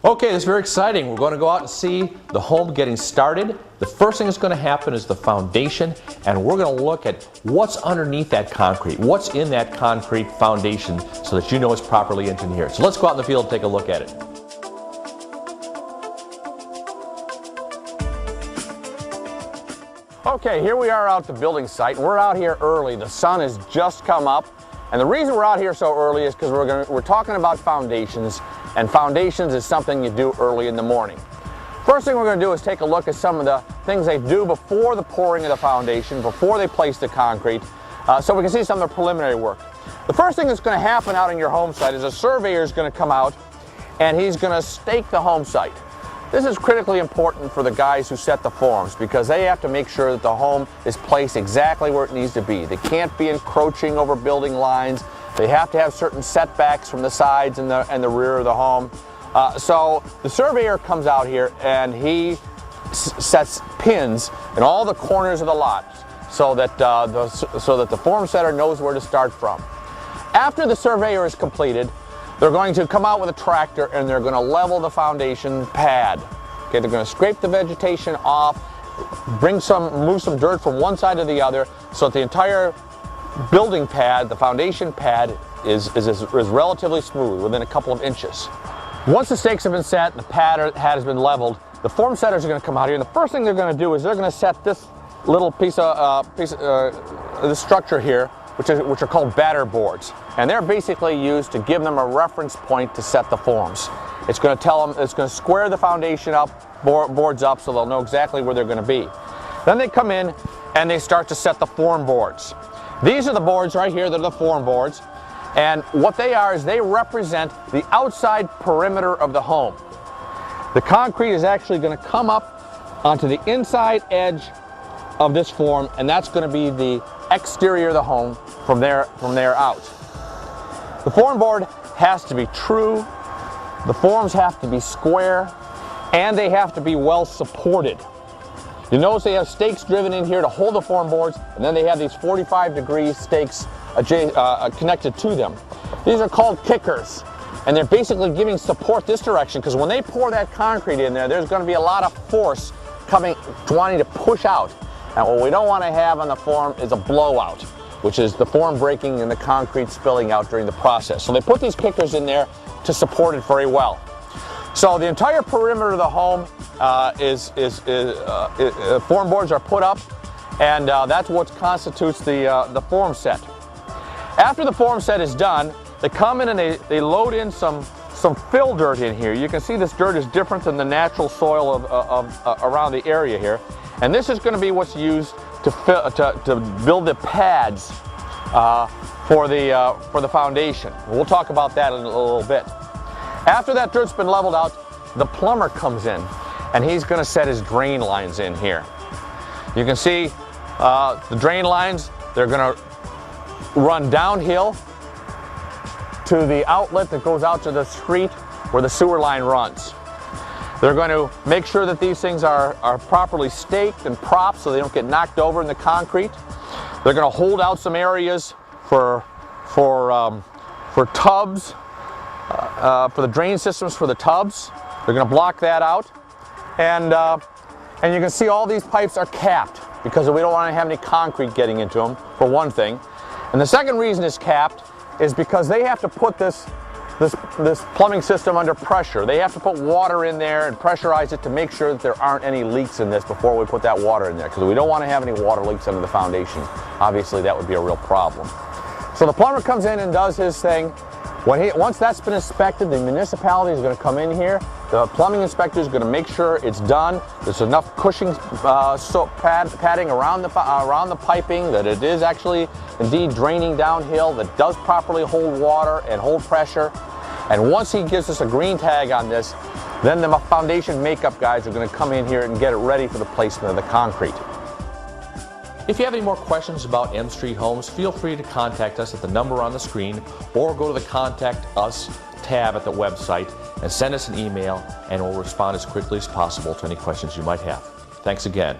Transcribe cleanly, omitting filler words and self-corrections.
Okay, this is very exciting. We're going to go out and see the home getting started. The first thing that's going to happen is the foundation, and we're going to look at what's underneath that concrete, what's in that concrete foundation, so that you know it's properly engineered. So let's go out in the field and take a look at it. Okay, here we are out at the building site. We're out here early. The sun has just come up. And the reason we're out here so early is because we're talking about foundations, and foundations is something you do early in the morning. First thing we're going to do is take a look at some of the things they do before the pouring of the foundation, before they place the concrete, so we can see some of the preliminary work. The first thing that's going to happen out on your home site is a surveyor is going to come out and he's going to stake the home site. This is critically important for the guys who set the forms because they have to make sure that the home is placed exactly where it needs to be. They can't be encroaching over building lines. They have to have certain setbacks from the sides and the rear of the home. So the surveyor comes out here and he sets pins in all the corners of the lot so that the form setter knows where to start from. After the surveyor is completed, they're going to come out with a tractor and they're going to level the foundation pad. Okay, they're going to scrape the vegetation off, move some dirt from one side to the other so that the entire building pad, the foundation pad, is relatively smooth, within a couple of inches. Once the stakes have been set and the pad has been leveled, the form setters are going to come out here, and the first thing they're going to do is they're going to set this little piece of the structure here, which are called batter boards, and they're basically used to give them a reference point to set the forms. It's going to tell them, it's going to square the foundation up, boards up, so they'll know exactly where they're going to be. Then they come in and they start to set the form boards. These are the boards right here. They're the form boards, and what they are is they represent the outside perimeter of the home. The concrete is actually going to come up onto the inside edge of this form, and that's going to be the exterior of the home from there out. The form board has to be true, the forms have to be square, and they have to be well supported. You notice they have stakes driven in here to hold the form boards, and then they have these 45-degree stakes connected to them. These are called kickers, and they're basically giving support this direction, because when they pour that concrete in there, there's going to be a lot of force wanting to push out. And what we don't want to have on the form is a blowout, which is the form breaking and the concrete spilling out during the process. So they put these kickers in there to support it very well. So the entire perimeter of the home form boards are put up, and that's what constitutes the form set. After the form set is done, they come in and they load in some fill dirt in here. You can see this dirt is different than the natural soil around the area here. And this is going to be what's used to build the pads for the foundation. We'll talk about that in a little bit. After that dirt's been leveled out, the plumber comes in, and he's going to set his drain lines in here. You can see the drain lines. They're going to run downhill to the outlet that goes out to the street where the sewer line runs. They're going to make sure that these things are properly staked and propped so they don't get knocked over in the concrete. They're going to hold out some areas for tubs, for the drain systems for the tubs. They're going to block that out. And you can see all these pipes are capped because we don't want to have any concrete getting into them, for one thing. And the second reason it's capped is because they have to put this plumbing system under pressure. They have to put water in there and pressurize it to make sure that there aren't any leaks in this before we put that water in there, because we don't want to have any water leaks under the foundation. Obviously that would be a real problem. So the plumber comes in and does his thing. Once that's been inspected, the municipality is going to come in here. The plumbing inspector is going to make sure it's done. There's enough cushioning, padding around the piping, that it is actually indeed draining downhill, that does properly hold water and hold pressure. And once he gives us a green tag on this, then the foundation makeup guys are going to come in here and get it ready for the placement of the concrete. If you have any more questions about M Street Homes, feel free to contact us at the number on the screen, or go to the Contact Us tab at the website and send us an email, and we'll respond as quickly as possible to any questions you might have. Thanks again.